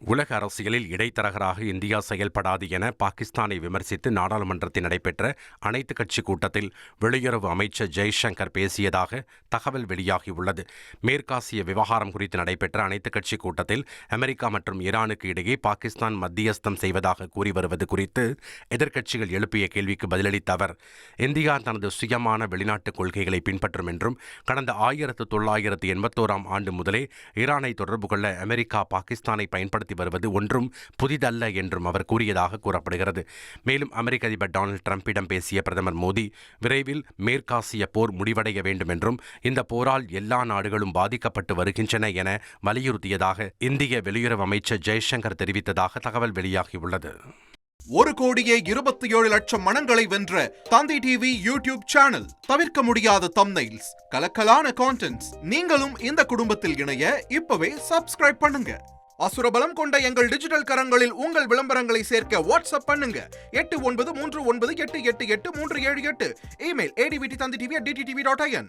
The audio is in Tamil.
உலக அரசியலில் இடைத்தரகராக இந்தியா செயல்படாது என பாகிஸ்தானை விமர்சித்து நாடாளுமன்றத்தில் நடைபெற்ற அனைத்துக் கட்சி கூட்டத்தில் வெளியுறவு அமைச்சர் ஜெய்சங்கர் பேசியதாக தகவல் வெளியாகியுள்ளது. மேற்காசிய விவகாரம் குறித்து நடைபெற்ற அனைத்துக் கட்சி கூட்டத்தில் அமெரிக்கா மற்றும் ஈரானுக்கு இடையே பாகிஸ்தான் மத்தியஸ்தம் செய்வதாக கூறி வருவது குறித்து எதிர்க்கட்சிகள் எழுப்பிய கேள்விக்கு பதிலளித்த அவர், இந்தியா தனது சுயமான வெளிநாட்டுக் கொள்கைகளை பின்பற்றும் என்றும் கடந்த 1981 ஆண்டு முதலே ஈரானை தொடர்பு கொள்ள அமெரிக்கா பாகிஸ்தானை பயன்படுத்தி வருவது ஒன்றும் புதிதல்ல என்றும் அவர் கூறியதாக கூறப்படுகிறது. மேலும் அமெரிக்க அதிபர் டொனால்ட் ட்ரம்பிடம் பேசிய பிரதமர் மோடி விரைவில் மேற்காசிய போர் முடிவடைய வேண்டும் என்றும் இந்த போரால் எல்லா நாடுகளும் பாதிக்கப்பட்டு வருகின்றன என வலியுறுத்தியதாக இந்திய வெளியுறவு அமைச்சர் ஜெய்சங்கர் தெரிவித்ததாக தகவல் வெளியாகியுள்ளது. 1,27,00,000 மனங்களை வென்ற தந்தி டிவி யூடியூப் சேனல். தவிர்க்க முடியாத தம்ப்நெயில்ஸ், கலக்கலான கான்டென்ட்ஸ். நீங்களும் இந்த குடும்பத்தில் இணைய இப்பவே சப்ஸ்கிரைப் பண்ணுங்க. அசுரபலம் கொண்ட எங்கள் டிஜிட்டல் கரங்களில் உங்கள் விளம்பரங்களை சேர்க்க வாட்ஸ்அப் பண்ணுங்க. 8939888378. Email advtthanditv@dttv.in.